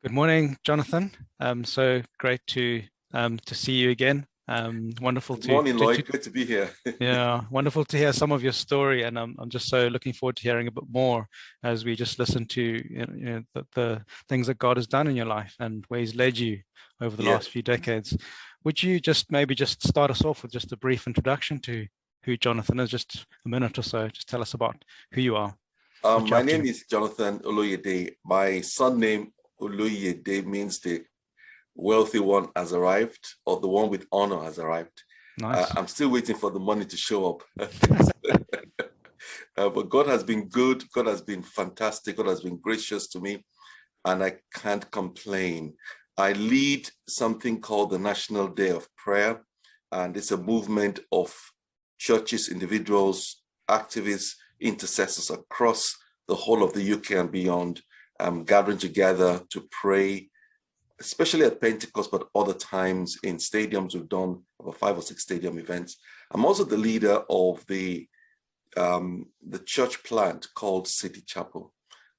Good morning, Jonathan. So great to see you again. Wonderful Good to, morning, to, to Lloyd. Good to be here. yeah, wonderful to hear some of your story, and I'm just so looking forward to hearing a bit more as we just listen to the things that God has done in your life and where He's led you over the Yeah. last few decades. Would you just maybe just start us off with just a brief introduction to who Jonathan is, just a minute or so? Just tell us about who you are, what you're My up to. name is Jonathan Oloyede. My surname Oloyede means the wealthy one has arrived, or the one with honor has arrived. Nice. I'm still waiting for the money to show up. But God has been good. God has been fantastic. God has been gracious to me, and I can't complain. I lead something called the National Day of Prayer, and it's a movement of churches, individuals, activists, intercessors across the whole of the UK and beyond, gathering together to pray, especially at Pentecost, but other times in stadiums. We've done about 5 or 6 stadium events. I'm also the leader of the church plant called City Chapel.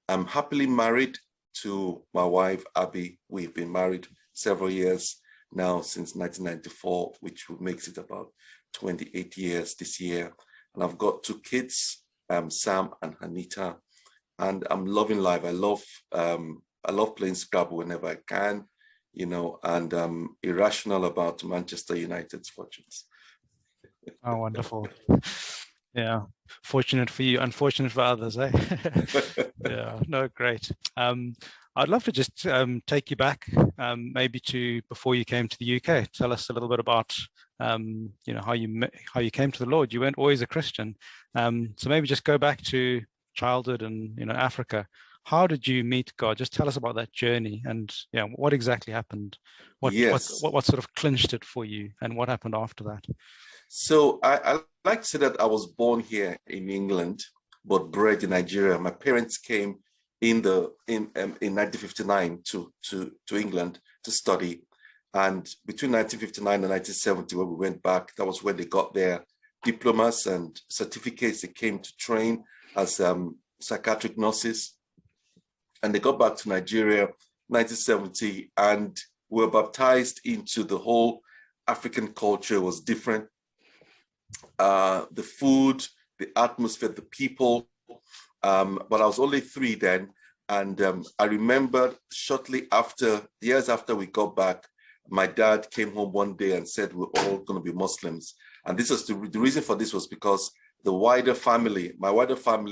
I'm happily married to my wife, Abby. We've been married several years now, since 1994, which makes it about 28 years this year. And I've got 2 kids, Sam and Anita, and I'm loving life. I love playing Scrabble whenever I can, and I'm irrational about Manchester United's fortunes. Oh, wonderful. Yeah, fortunate for you, unfortunate for others, eh? Yeah, no, great. I'd love to just take you back, maybe to before you came to the UK. Tell us a little bit about, how you came to the Lord. You weren't always a Christian, so maybe just go back to childhood and Africa. How did you meet God? Just tell us about that journey, and what exactly happened. What what Yes. what, what sort of clinched it for you, and what happened after that? So I like to say that I was born here in England, but bred in Nigeria. My parents came in 1959 to England to study, and between 1959 and 1970, when we went back, that was when they got their diplomas and certificates. They came to train as psychiatric nurses, and they got back to Nigeria 1970, and were baptized into the whole African culture. It was different. The food, the atmosphere, the people. But I was only 3 then. And I remember shortly after, years after we got back, my dad came home one day and said, we're all going to be Muslims. And this is the reason for this was because my wider family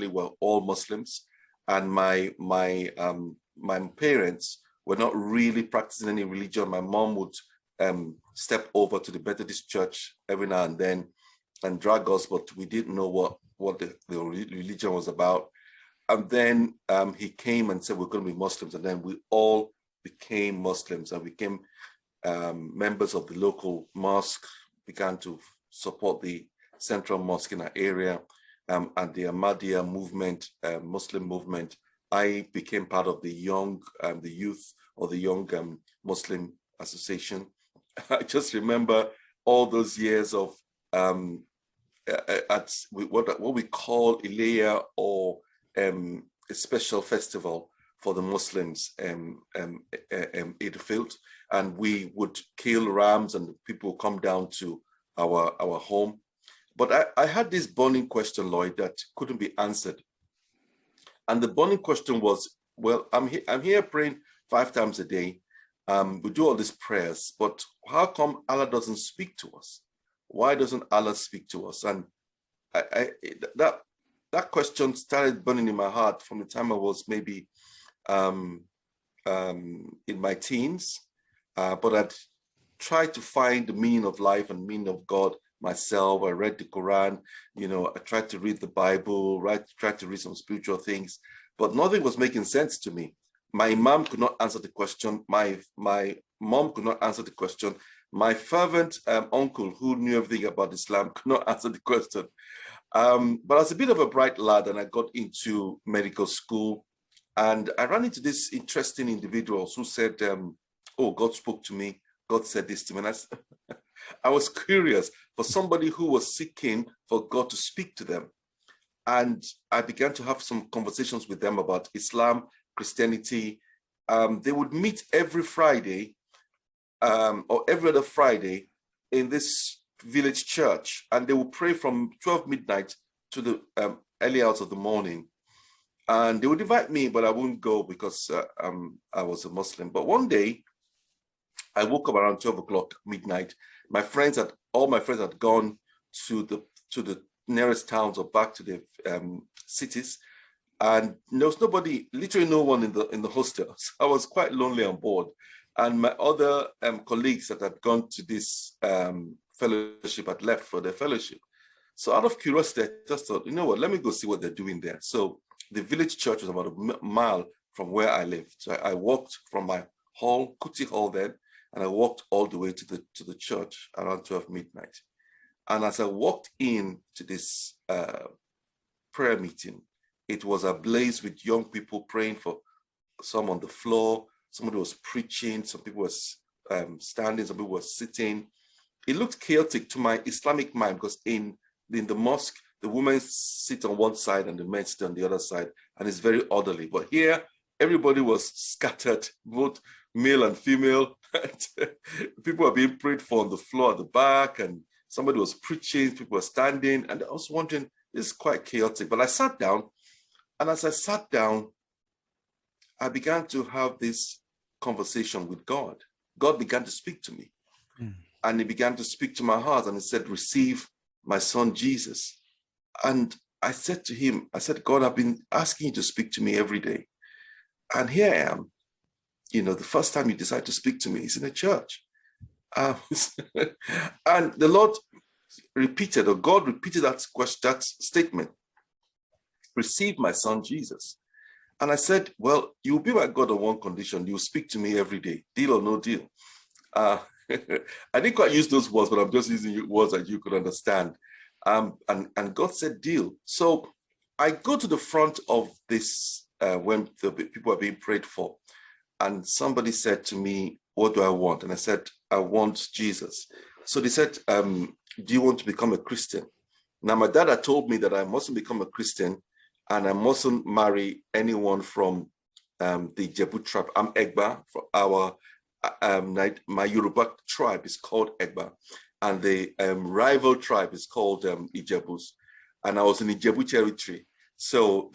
were all Muslims. And my parents were not really practicing any religion. My mom would step over to the Methodist church every now and then and drag us, but we didn't know what the religion was about. And then he came and said, we're going to be Muslims. And then we all became Muslims and became members of the local mosque, began to support the central mosque in our area, and the Ahmadiyya movement, Muslim movement. I became part of the youth or the young Muslim association. I just remember all those years of at what we call Ileya, or a special festival for the Muslims, Eid Field, and we would kill rams and people would come down to our home. But I had this burning question, Lloyd, that couldn't be answered. And the burning question was, well, I'm here praying 5 times a day. We do all these prayers, but how come Allah doesn't speak to us? Why doesn't Allah speak to us? And that question started burning in my heart from the time I was maybe in my teens. But I'd tried to find the meaning of life and meaning of God myself. I read the Quran, I tried to read the Bible, tried to read some spiritual things, but nothing was making sense to me. My imam could not answer the question. My mom could not answer the question. My fervent uncle, who knew everything about Islam, could not answer the question. But I was a bit of a bright lad, and I got into medical school, and I ran into these interesting individuals who said, oh, God spoke to me. God said this to me. And I was curious for somebody who was seeking for God to speak to them. And I began to have some conversations with them about Islam, Christianity, they would meet every Friday or every other Friday in this village church, and they would pray from 12 midnight to the early hours of the morning. And they would invite me, but I wouldn't go because I was a Muslim. But one day, I woke up around 12 o'clock midnight. All my friends had gone to the nearest towns or back to the cities, and there was nobody, literally no one in the hostel. So I was quite lonely on board. And my other colleagues that had gone to this fellowship had left for their fellowship. So out of curiosity, I just thought, you know what, let me go see what they're doing there. So the village church was about a mile from where I lived. So I walked from my hall, Kuti Hall then, and I walked all the way to the church around 12 midnight. And as I walked in to this prayer meeting, it was ablaze with young people praying, for some on the floor, somebody was preaching, some people were standing, some people were sitting. It looked chaotic to my Islamic mind, because in the mosque, the women sit on one side and the men sit on the other side, and it's very orderly. But here, everybody was scattered, both male and female. People were being prayed for on the floor at the back, and somebody was preaching, people were standing, and I was wondering, this is quite chaotic. But I sat down, and as I sat down, I began to have this conversation with God. God began to speak to me. And he began to speak to my heart, and he said, receive my son Jesus. And I said to him, I said, God, I've been asking you to speak to me every day. And here I am. You know, the first time you decide to speak to me is in a church. And the Lord repeated, or God repeated that statement, receive my son Jesus. And I said, well, you'll be my God on one condition. You'll speak to me every day, deal or no deal. I didn't quite use those words, but I'm just using words that you could understand. And God said, deal. So I go to the front of this when the people are being prayed for. And somebody said to me, what do I want? And I said, I want Jesus. So they said, do you want to become a Christian? Now, my dad had told me that I mustn't become a Christian and I mustn't marry anyone from the Ijebu tribe. I'm Egba. For my Yoruba tribe is called Egba, and the rival tribe is called Ijebus. And I was in Ijebu territory. So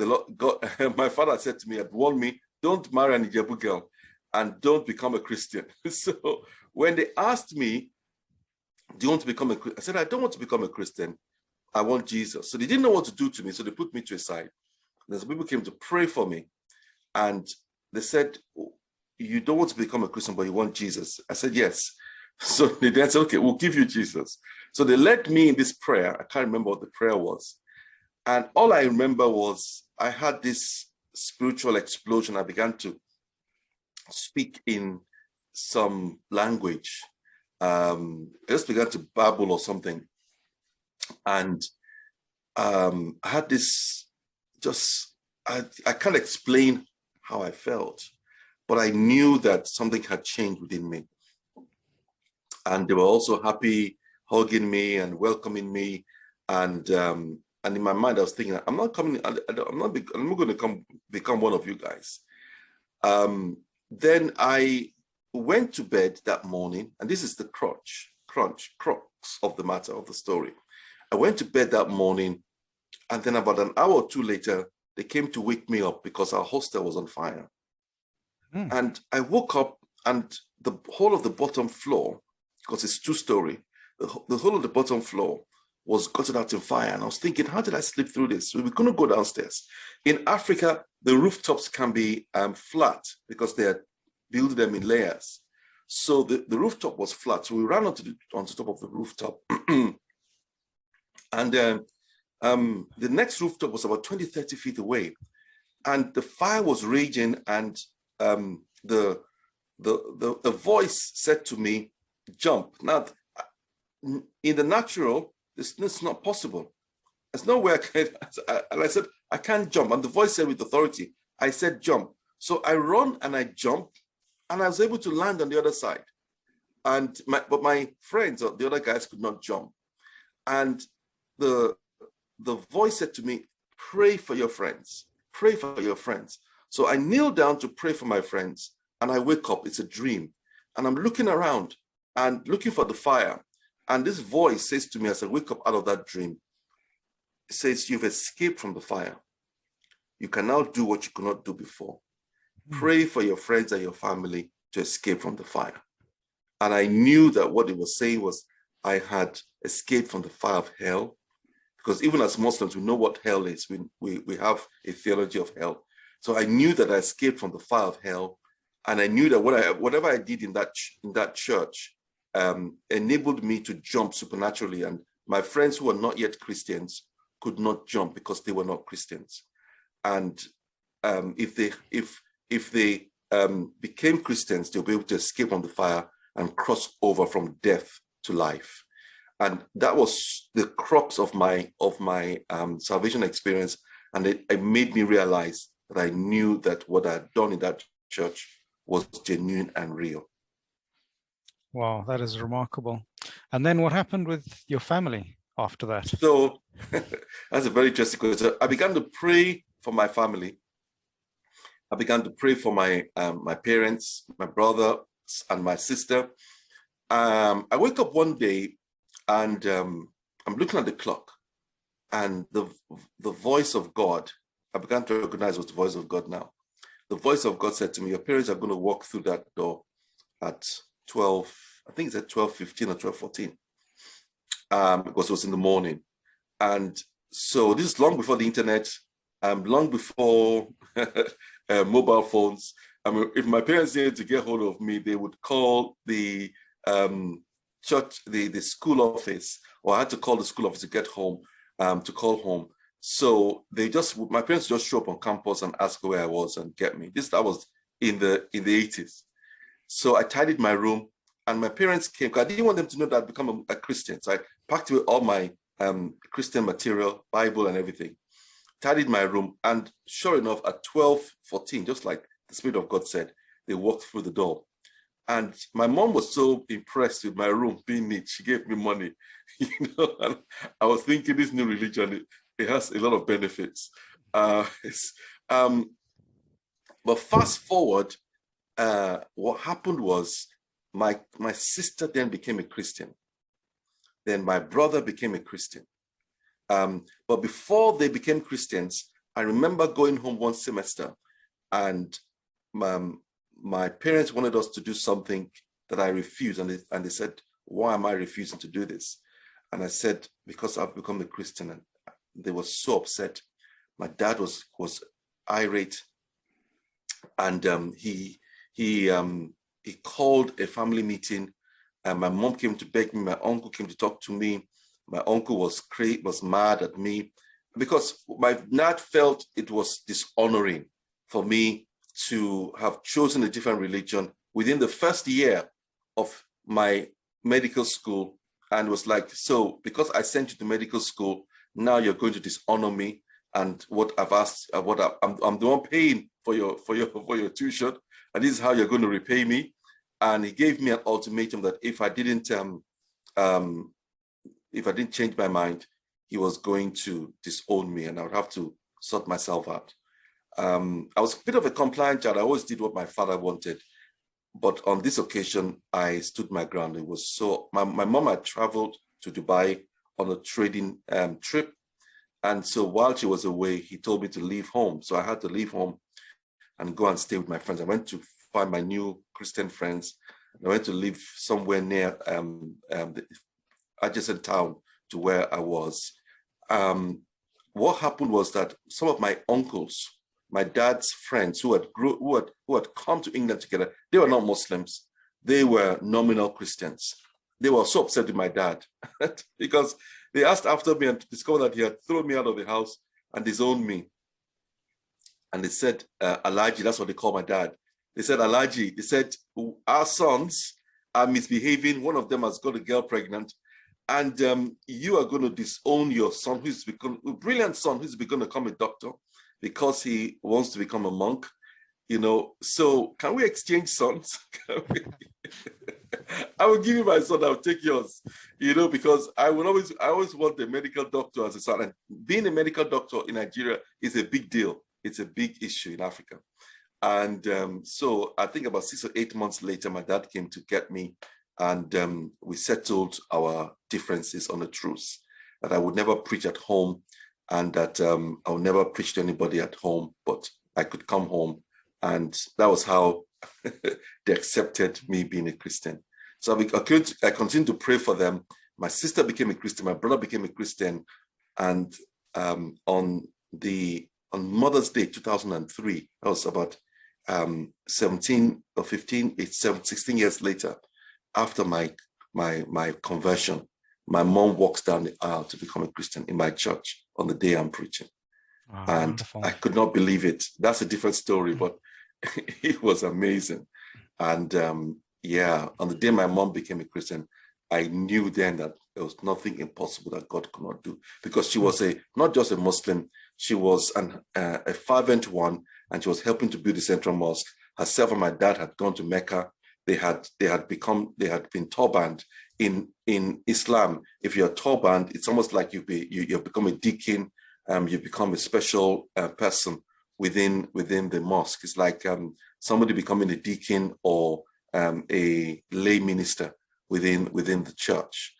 my father said to me, had warned me, don't marry an Ijebu girl and don't become a Christian. So when they asked me, do you want to become a Christian? I said, I don't want to become a Christian. I want Jesus. So they didn't know what to do to me. So they put me to a side. And some people came to pray for me. And they said, you don't want to become a Christian, but you want Jesus. I said, yes. So they then said, okay, we'll give you Jesus. So they led me in this prayer. I can't remember what the prayer was. And all I remember was I had this spiritual explosion. I began to speak in some language. I just began to babble or something. And I had this I can't explain how I felt, but I knew that something had changed within me. And they were also happy, hugging me and welcoming me. And in my mind, I was thinking, I'm not going to become one of you guys. Then I went to bed that morning, and this is the crux of the matter of the story. I went to bed that morning, and then about an hour or two later, they came to wake me up because our hostel was on fire. And I woke up, and the whole of the bottom floor, because it's 2-story, the whole of the bottom floor was gutted out in fire. And I was thinking, how did I slip through this? We couldn't go downstairs. In Africa, the rooftops can be flat because they are building them in layers. So the rooftop was flat. So we ran onto top of the rooftop. And the next rooftop was about 20, 30 feet away. And the fire was raging, and the voice said to me, jump. Now, in the natural, this is not possible. There's no way I can. And I said, I can't jump. And the voice said with authority, I said, jump. So I run and I jump, and I was able to land on the other side. But my friends, or the other guys, could not jump. And the voice said to me, pray for your friends. Pray for your friends. So I kneeled down to pray for my friends. and I wake up, it's a dream. And I'm looking around and looking for the fire. And this voice says to me as I wake up out of that dream, it says, you've escaped from the fire. You can now do what you could not do before. Pray for your friends and your family to escape from the fire. And I knew that what it was saying was I had escaped from the fire of hell, because even as Muslims, we know what hell is. We have a theology of hell. So I knew that I escaped from the fire of hell. And I knew that whatever I did in that church enabled me to jump supernaturally. And my friends who were not yet Christians could not jump because they were not Christians. And if they became Christians, they'll be able to escape from the fire and cross over from death to life. And that was the crux of my salvation experience. And it made me realize that I knew that what I had done in that church was genuine and real. Wow, that is remarkable. And then what happened with your family after that? So that's a very interesting question. I began to pray for my family. I began to pray for my parents, my brother, and my sister. I wake up one day and I'm looking at the clock, and the voice of God, I began to recognize it was the voice of God now. The voice of God said to me, your parents are going to walk through that door at 12, I think it's at 12:15 or 12:14, because it was in the morning. And so this is long before the internet, long before mobile phones. I mean, if my parents needed to get hold of me, they would call the church, the school office, or I had to call the school office to get home, to call home. So my parents just show up on campus and ask where I was and get me. That was in the 80s. So I tidied my room, and my parents came, because I didn't want them to know that I'd become a Christian. So I packed away all my Christian material, Bible and everything, tidied my room, and sure enough, at 12:14, just like the Spirit of God said, they walked through the door. And my mom was so impressed with my room being neat. She gave me money, and I was thinking, this new religion, it has a lot of benefits. But fast forward, what happened was my sister then became a Christian. Then my brother became a Christian. But before they became Christians, I remember going home one semester, and my parents wanted us to do something that I refused. And they said, why am I refusing to do this? And I said, because I've become a Christian. And they were so upset. My dad was irate, and he called a family meeting, and my mom came to beg me. My uncle came to talk to me. My uncle was mad at me because my dad felt it was dishonoring for me to have chosen a different religion within the first year of my medical school, and was like, so because I sent you to medical school, now you're going to dishonor me, and what I've asked, I'm the one paying for your tuition, and this is how you're going to repay me. And he gave me an ultimatum that if I didn't change my mind, he was going to disown me, and I would have to sort myself out. I was a bit of a compliant child. I always did what my father wanted, but on this occasion, I stood my ground. It was so. My mom had traveled to Dubai on a trading trip. And so while she was away, he told me to leave home. So I had to leave home and go and stay with my friends. I went to find my new Christian friends. I went to live somewhere near the adjacent town to where I was. What happened was that some of my uncles, my dad's friends who had come to England together, they were not Muslims. They were nominal Christians. They were so upset with my dad because they asked after me and discovered that he had thrown me out of the house and disowned me. And they said, Alaji, that's what they call my dad. They said, Alaji, they said, our sons are misbehaving. One of them has got a girl pregnant. And you are going to disown your son, who's become a brilliant son, who's going to become a doctor because he wants to become a monk. So can we exchange sons? I will give you my son, I'll take yours, because I always want a medical doctor as a son. And being a medical doctor in Nigeria is a big deal. It's a big issue in Africa. And so I think about 6 or 8 months later, my dad came to get me, and we settled our differences on a truce that I would never preach at home, and that I would never preach to anybody at home, but I could come home. And that was how they accepted me being a Christian. So I continued to pray for them. My sister became a Christian, my brother became a Christian, and on Mother's Day 2003, that was about 17 or 15, 16 years later, after my conversion, my mom walks down the aisle to become a Christian in my church on the day I'm preaching. Oh, and wonderful. I could not believe it. That's a different story, but it was amazing. And yeah, on the day my mom became a Christian, I knew then that there was nothing impossible that God could not do, because she was not just a Muslim, she was a fervent one, and she was helping to build the Central Mosque. Herself and my dad had gone to Mecca. They had been turbaned. In Islam. If you're turbaned, it's almost like you've become a deacon. You become a special person within the mosque. It's like somebody becoming a deacon or a lay minister within the church.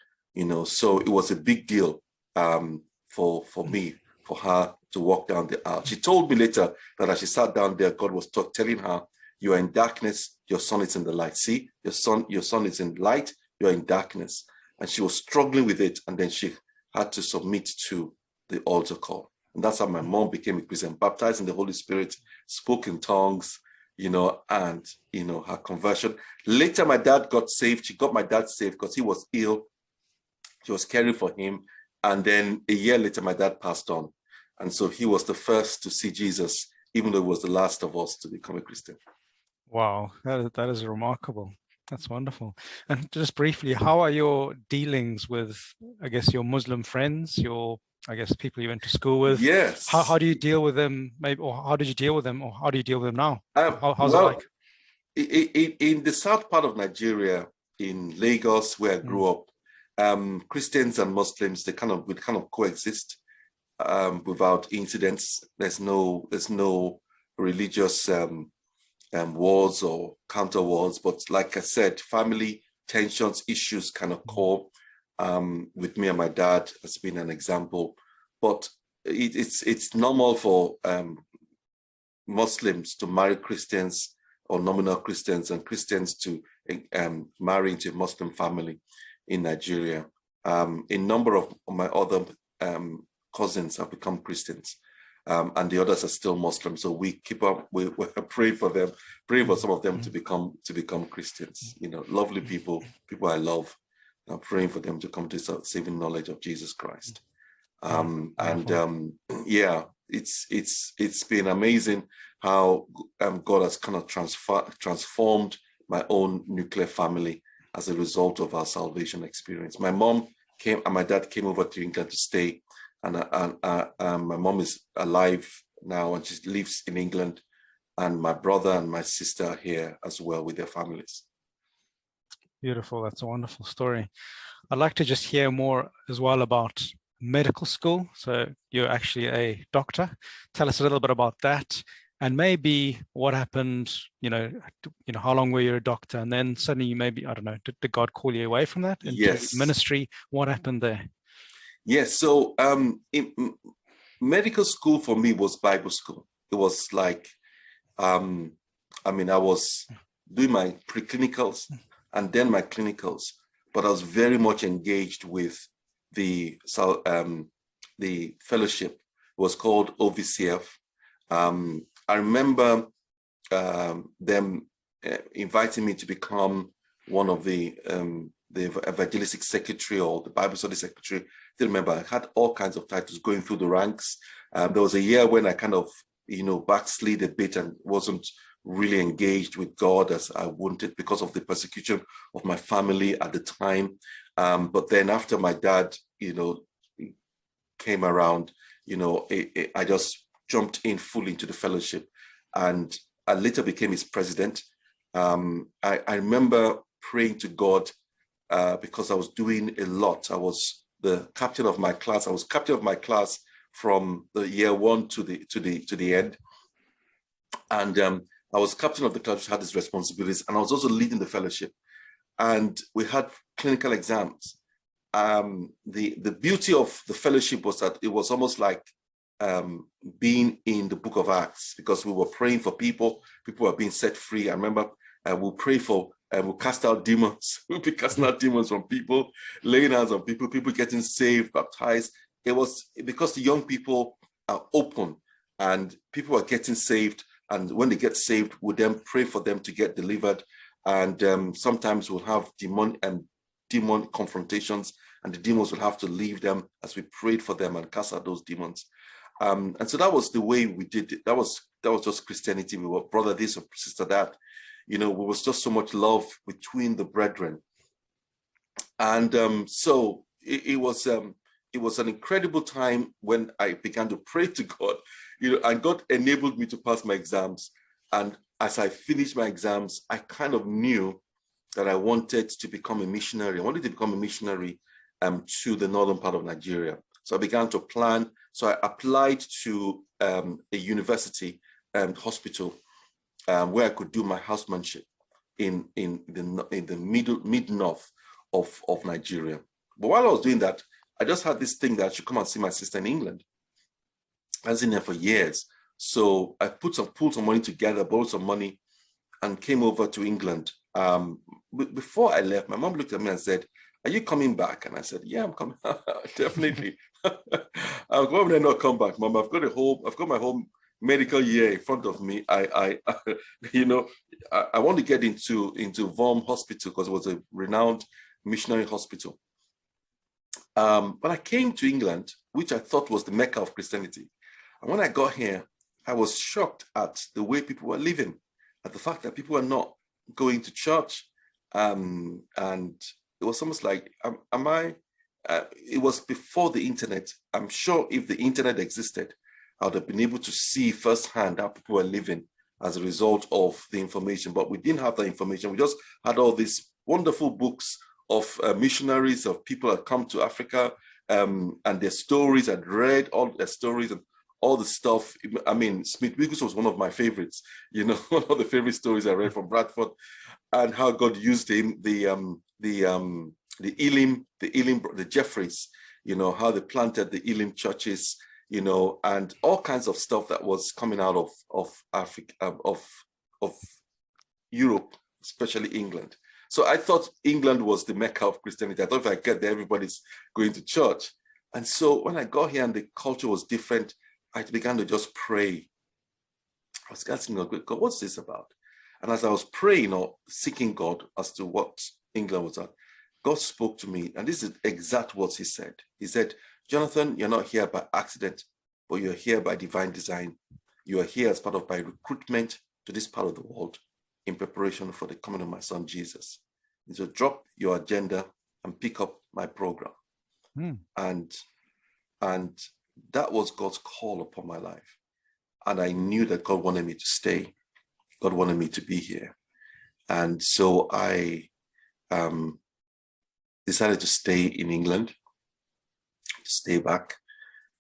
So it was a big deal for me, for her to walk down the aisle. She told me later that as she sat down there, God was telling her, "You are in darkness, your son is in the light. See, your son is in light, you're in darkness." And she was struggling with it, and then she had to submit to the altar call. And that's how my mom became a Christian, baptized in the Holy Spirit, spoke in tongues, and her conversion. Later, my dad got saved. She got my dad saved because he was ill. She was caring for him. And then a year later, my dad passed on. And so he was the first to see Jesus, even though he was the last of us to become a Christian. Wow, that is remarkable. That's wonderful. And just briefly, how are your dealings with, I guess, your Muslim friends, I guess, people you went to school with? Yes. How do you deal with them, maybe, or how did you deal with them, or how do you deal with them now? How's it like? In the south part of Nigeria, in Lagos, where I grew up, Christians and Muslims, we kind of coexist without incidents. There's no religious wars or counter wars, but like I said, family tensions, issues kind of core with me and my dad has been an example. But it's normal for Muslims to marry Christians or nominal Christians, and Christians to marry into a Muslim family in Nigeria. A number of my other cousins have become Christians, and the others are still Muslim. So we keep up. We pray for them, pray for some of them to become Christians. Lovely people I love. I'm praying for them to come to saving knowledge of Jesus Christ. Yeah, it's been amazing how God has kind of transformed my own nuclear family as a result of our salvation experience. My mom came and my dad came over to England to stay, and my mom is alive now and she lives in England, and my brother and my sister are here as well with their families. Beautiful. That's a wonderful story. I'd like to just hear more as well about medical school. So you're actually a doctor. Tell us a little bit about that, and maybe what happened. How long were you a doctor, and then suddenly maybe, I don't know, did God call you away from that into ministry? What happened there? Yes. So medical school for me was Bible school. It was like, I was doing my preclinicals and then my clinicals, but I was very much engaged with the fellowship. It was called OVCF. I remember them inviting me to become one of the evangelistic secretary or the Bible study secretary. I still remember I had all kinds of titles going through the ranks. There was a year when I kind of, backslid a bit and wasn't really engaged with God as I wanted because of the persecution of my family at the time. But then after my dad, came around, I just jumped in fully into the fellowship, and I later became his president. I remember praying to God because I was doing a lot. I was the captain of my class. I was captain of my class from the year one to the end. And I was captain of the club, which had these responsibilities, and I was also leading the fellowship. And we had clinical exams. The beauty of the fellowship was that it was almost like being in the book of Acts, because we were praying for people were being set free. I remember we'll pray for, we'll cast out demons. We'll be casting out demons from people, laying hands on people getting saved, baptized. It was because the young people are open and people are getting saved. And when they get saved, we'll then pray for them to get delivered. And sometimes we'll have demon confrontations, and the demons will have to leave them as we prayed for them and cast out those demons. And so that was the way we did it. That was just Christianity. We were brother this or sister that. You know, there was just so much love between the brethren. And so it was an incredible time when I began to pray to God, you know, and God enabled me to pass my exams. And as I finished my exams, I kind of knew that I wanted to become a missionary. I wanted to become a missionary to the northern part of Nigeria. So I began to plan. So I applied to a university hospital where I could do my housemanship in the mid-north of Nigeria. But while I was doing that, I just had this thing that I should come and see my sister in England. I was in there for years. So I pulled some money together, borrowed some money, and came over to England. Before I left, my mom looked at me and said, "Are you coming back?" And I said, "Yeah, I'm coming." Definitely. Why would I not come back, Mom? I've got my whole medical year in front of me. You know, I want to get into Vorm Hospital because it was a renowned missionary hospital. But I came to England, which I thought was the Mecca of Christianity. And when I got here, I was shocked at the way people were living, at the fact that people were not going to church. And it was almost like, it was before the internet. I'm sure if the internet existed, I would have been able to see firsthand how people were living as a result of the information. But we didn't have that information. We just had all these wonderful books of missionaries, of people that come to Africa, and their stories. I'd read all their stories and all the stuff. I mean, Smith Wiggles was one of my favorites, you know, one of the favorite stories I read from Bradford, and how God used him, the Elim, the Jeffreys, you know, how they planted the Elim churches, you know, and all kinds of stuff that was coming out of Africa, of Europe, especially England. So I thought England was the Mecca of Christianity. I thought if I get there, everybody's going to church. And so when I got here and the culture was different, I began to just pray. I was asking God, what's this about? And as I was praying or seeking God as to what England was at, God spoke to me, and this is exact what he said. He said, "Jonathan, you're not here by accident, but you're here by divine design. You are here as part of my recruitment to this part of the world in preparation for the coming of my son, Jesus. So drop your agenda and pick up my program." And that was God's call upon my life. And I knew that God wanted me to stay. God wanted me to be here. And so I decided to stay in England, to stay back.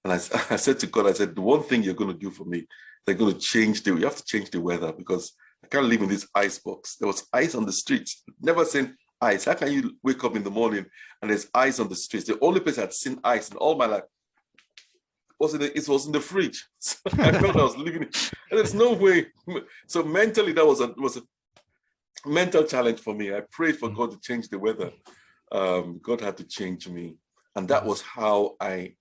And I said to God, I said, the one thing you're going to do for me, they're going to change you have to change the weather, because I can't live in this ice box. There was ice on the streets. Never seen ice. How can you wake up in the morning and there's ice on the streets? The only place I'd seen ice in all my life was in the fridge. So I felt I was living it. And there's no way. So mentally, that was a mental challenge for me. I prayed for God to change the weather. God had to change me. And that was how I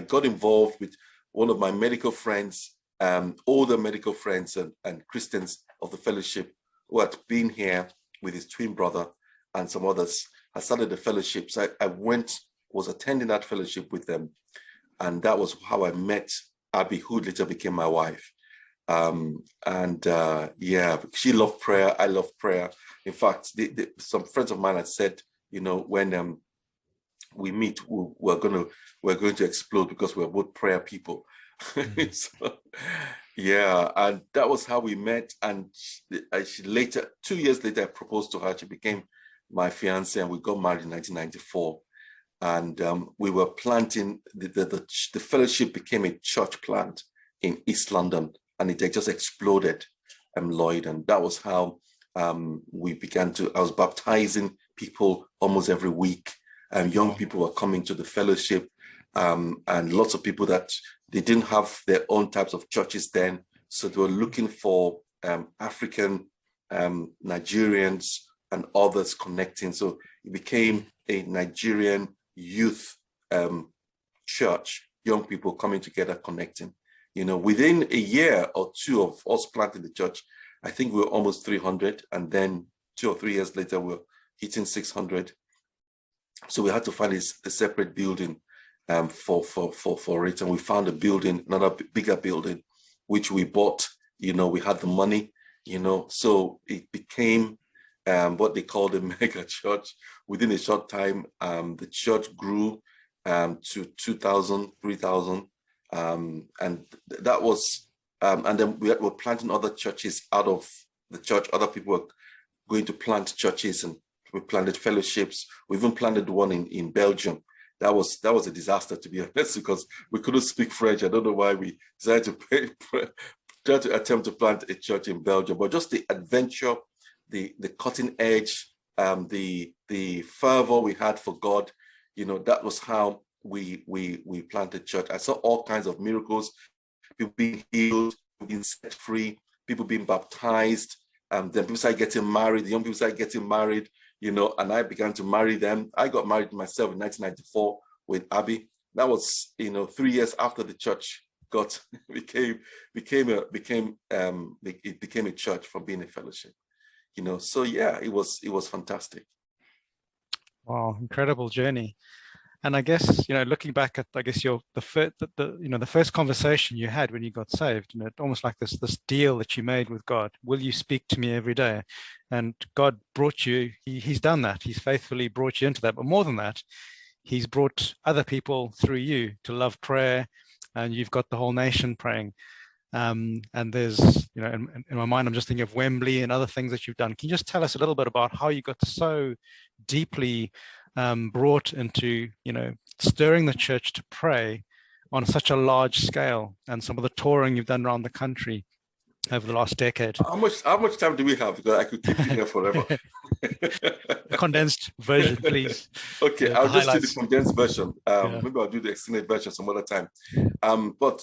got involved with one of my medical friends, older medical friends and Christians of the fellowship who had been here with his twin brother and some others. I started the fellowship. So I was attending that fellowship with them. And that was how I met Abby, who later became my wife. Yeah, she loved prayer. I love prayer. In fact, some friends of mine had said, you know, when we meet, we're going to explode because we're both prayer people. So, yeah, and that was how we met. And she later, 2 years later, I proposed to her. She became my fiance, and we got married in 1994. And we were planting, the fellowship became a church plant in East London, and it just exploded. Lloyd, and that was how we began to. I was baptizing people almost every week. Young people were coming to the fellowship, and lots of people that they didn't have their own types of churches then, so they were looking for African, Nigerians, and others connecting. So it became a Nigerian youth church, young people coming together, connecting. You know, within a year or two of us planting the church, I think we were almost 300, and then 2 or 3 years later, we're hitting 600. So we had to find a separate building for it, and we found a building, another bigger building, which we bought. You know, we had the money. You know, so it became what they called a mega church. Within a short time, the church grew to 2,000, 3,000, and that was. And then we were planting other churches out of the church. Other people were going to plant churches, and we planted fellowships. We even planted one in Belgium. That was a disaster, to be honest, because we couldn't speak French. I don't know why we decided to try to attempt to plant a church in Belgium, but just the adventure, the cutting edge, the fervor we had for God, you know, that was how we planted church. I saw all kinds of miracles, people being healed, people being set free, people being baptized, then people started getting married, the young people started getting married, you know, and I began to marry them. I got married myself in 1994 with Abby. That was, you know, 3 years after the church became a church from being a fellowship, you know. So yeah, it was fantastic. Wow, incredible journey. And I guess, you know, looking back at, I guess, the first conversation you had when you got saved, you know, almost like this deal that you made with God. Will you speak to me every day? And God brought you. He's done that. He's faithfully brought you into that. But more than that, He's brought other people through you to love prayer, and you've got the whole nation praying. And there's, you know, in my mind, I'm just thinking of Wembley and other things that you've done. Can you just tell us a little bit about how you got so deeply brought into, you know, stirring the church to pray on such a large scale, and some of the touring you've done around the country over the last decade? How much time do we have? Because I could keep you here forever. The condensed version, please. Okay, I'll just do the highlights. condensed version. Yeah. Maybe I'll do the extended version some other time. But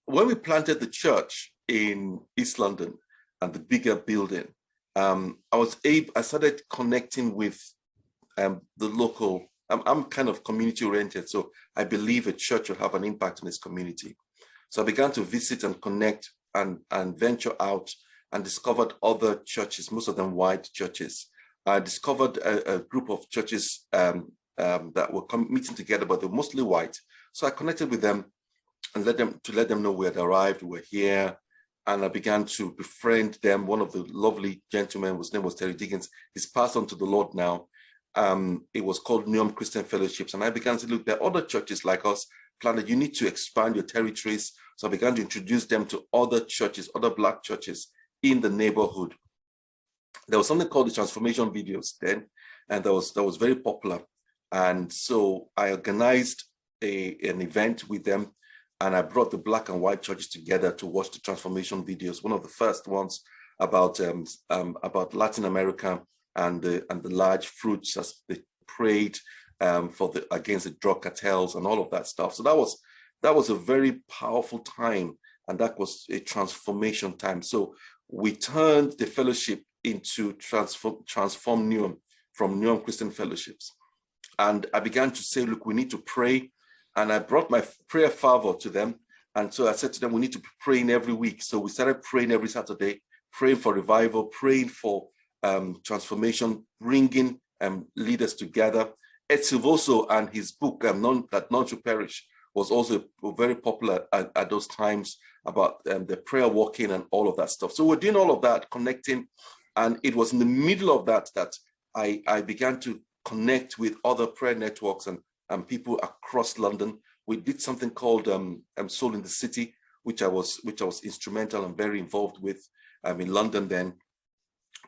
when we planted the church in East London and the bigger building, I started connecting with the local. I'm kind of community oriented, so I believe a church will have an impact on its community. So I began to visit and connect and venture out, and discovered other churches, most of them white churches. I discovered a group of churches that were meeting together, but they were mostly white. So I connected with them and let them know we had arrived, we were here. And I began to befriend them. One of the lovely gentlemen, whose name was Terry Diggins, he's passed on to the Lord now. It was called Neom Christian Fellowships. And I began to look, there are other churches like us, planted, you need to expand your territories. So I began to introduce them to other churches, other Black churches in the neighborhood. There was something called the transformation videos then, and that was very popular. And so I organized an event with them, and I brought the Black and white churches together to watch the transformation videos. One of the first ones about Latin America and the large fruits as they prayed against the drug cartels and all of that stuff. So that was a very powerful time, and that was a transformation time. So we turned the fellowship into transform Neom, from Neom Christian Fellowships. And I began to say, look, we need to pray. And I brought my prayer fervor to them. And so I said to them, we need to be praying every week. So we started praying every Saturday, praying for revival, praying for transformation, bringing leaders together. Ed Silvoso and his book, That None Should Perish, was also very popular at those times, about the prayer walking and all of that stuff. So we're doing all of that, connecting. And it was in the middle of that I began to connect with other prayer networks and people across London. We did something called Soul in the City, which I was instrumental and very involved with in London then,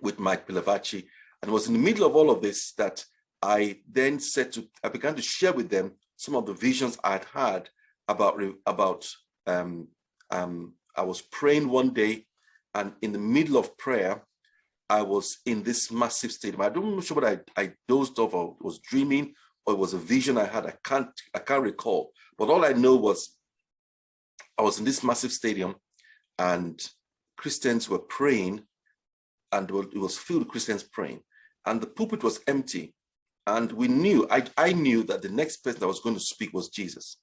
with Mike Pilavacci. And it was in the middle of all of this that I then I began to share with them some of the visions I'd had about I was praying one day, And in the middle of prayer, I was in this massive stadium. I don't know sure what I dozed off or was dreaming, or it was a vision I had. I can't recall. But all I know was I was in this massive stadium and Christians were praying, and it was filled with Christians praying. And the pulpit was empty. And we knew, I knew that the next person that was going to speak was Jesus.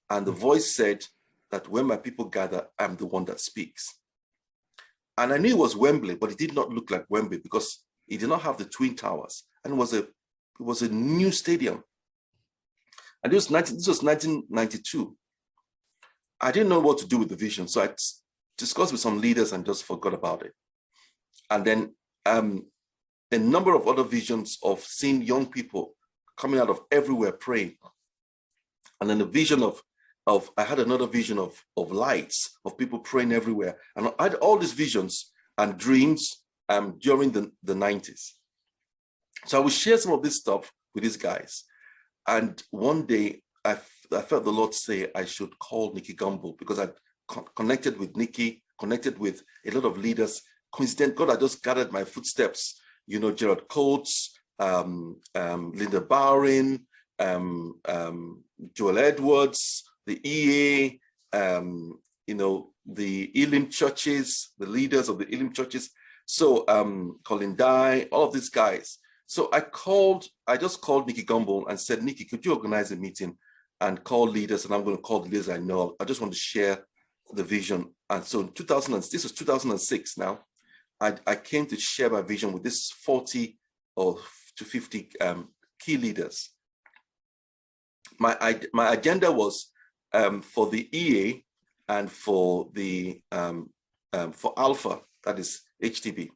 And the voice said that when my people gather, I'm the one that speaks. And I knew it was Wembley, but it did not look like Wembley because it did not have the Twin Towers. And it was a new stadium. And this was 1992. I didn't know what to do with the vision. So I discussed with some leaders and just forgot about it. And then a number of other visions of seeing young people coming out of everywhere praying. And then the vision I had another vision of lights, of people praying everywhere. And I had all these visions and dreams during the 90s. So I would share some of this stuff with these guys. And one day I felt the Lord say I should call Nicky Gumbel, because I'd connected with Nicky, connected with a lot of leaders. Coincident, God had just gathered my footsteps. You know, Gerald Coates, Linda Bowring, Joel Edwards, the EA, you know, the Elim churches, the leaders of the Elim churches. So Colin Dye, all of these guys. So I just called Nicky Gumbel and said, Nicky, could you organize a meeting and call leaders? And I'm going to call the leaders I know. I just want to share the vision. And so in this was 2006 now. I came to share my vision with this 40 or to 50 key leaders. My agenda was for the EA and for the for Alpha, that is HTB,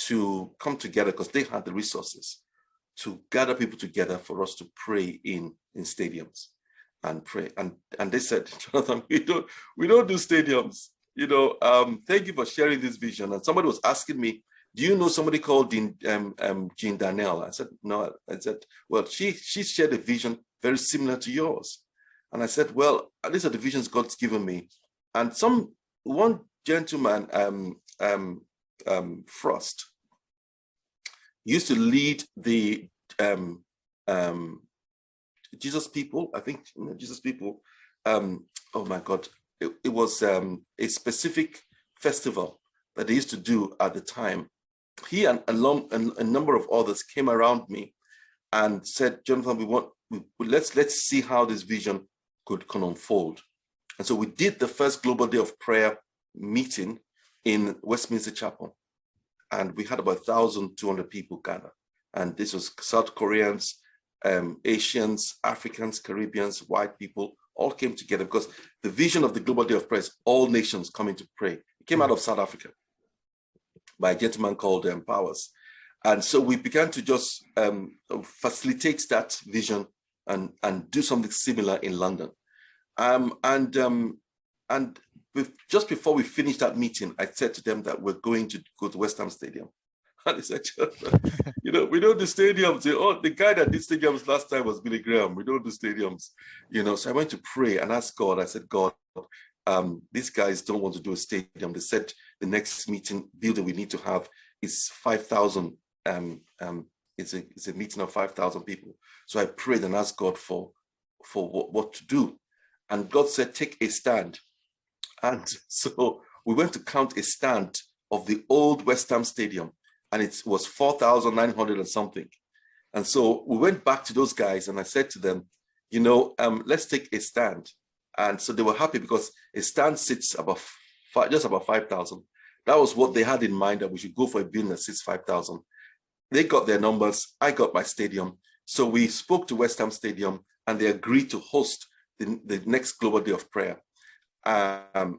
to come together because they had the resources to gather people together for us to pray in stadiums and pray. And they said, Jonathan, we don't do stadiums. You know, thank you for sharing this vision. And somebody was asking me, do you know somebody called Jean Danielle? I said, no. I said, well, she shared a vision very similar to yours. And I said, well, these are the visions God's given me. And one gentleman, Frost, used to lead the Jesus People, I think, Jesus People. Oh my God. It was a specific festival that they used to do at the time. He and a number of others came around me and said, Jonathan, let's see how this vision can unfold. And so we did the first Global Day of Prayer meeting in Westminster Chapel. And we had about 1,200 people gather. And this was South Koreans, Asians, Africans, Caribbeans, white people, all came together because the vision of the Global Day of Prayer is all nations coming to pray. It came out of South Africa by a gentleman called Powers. And so we began to just facilitate that vision and do something similar in London. Just before we finished that meeting, I said to them that we're going to go to West Ham Stadium. And they said, you know, we don't do stadiums. The guy that did stadiums last time was Billy Graham. We don't do stadiums. You know, so I went to pray and ask God. I said, God, these guys don't want to do a stadium. They said the next building we need to have is 5,000. It's a meeting of 5,000 people. So I prayed and asked God for what to do. And God said, take a stand. And so we went to count a stand of the old West Ham Stadium. And it was 4,900 and something. And so we went back to those guys and I said to them, you know, let's take a stand. And so they were happy because a stand sits just about 5,000. That was what they had in mind, that we should go for a building that sits 5,000. They got their numbers. I got my stadium. So we spoke to West Ham Stadium and they agreed to host the next Global Day of Prayer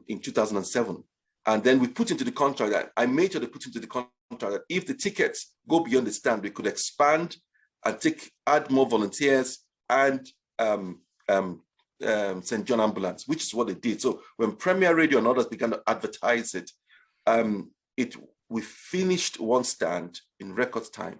in 2007. And then we put into the contract that I made sure to put into the contract that if the tickets go beyond the stand, we could expand and add more volunteers and St. John Ambulance, which is what they did. So when Premier Radio and others began to advertise it, we finished one stand in record time,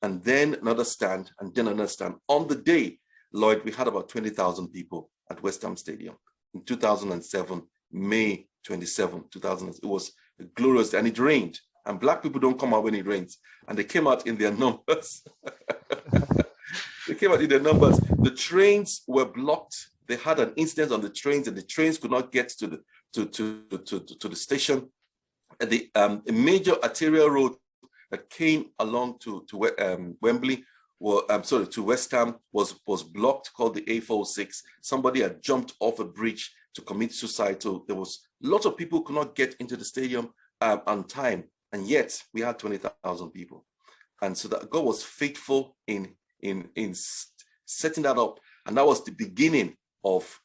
and then another stand, and then another stand. On the day, Lloyd, we had about 20,000 people at West Ham Stadium in 2007, May 27, 2000. It was glorious, and it rained. And Black people don't come out when it rains. And they came out in their numbers. They came out in their numbers. The trains were blocked. They had an incident on the trains, and the trains could not get to the station. And a major arterial road that came along to Wembley, to West Ham, was blocked, called the A406. Somebody had jumped off a bridge to commit suicide. So there was a lot of people who could not get into the stadium on time, and yet we had 20,000 people. And so that God was faithful in setting that up, and that was the beginning of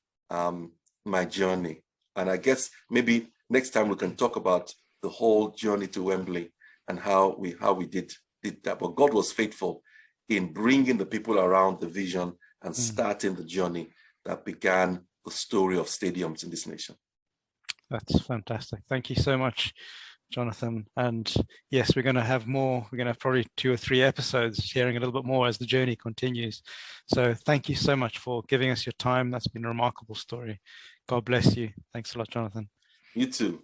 my journey. And I guess maybe next time we can talk about the whole journey to Wembley and how we did that. But God was faithful in bringing the people around the vision and starting the journey that began the story of stadiums in this nation. That's fantastic. Thank you so much, Jonathan. And yes, we're going to have more. We're going to have probably 2 or 3 episodes sharing a little bit more as the journey continues. So thank you so much for giving us your time. That's been a remarkable story. God bless you. Thanks a lot, Jonathan. You too.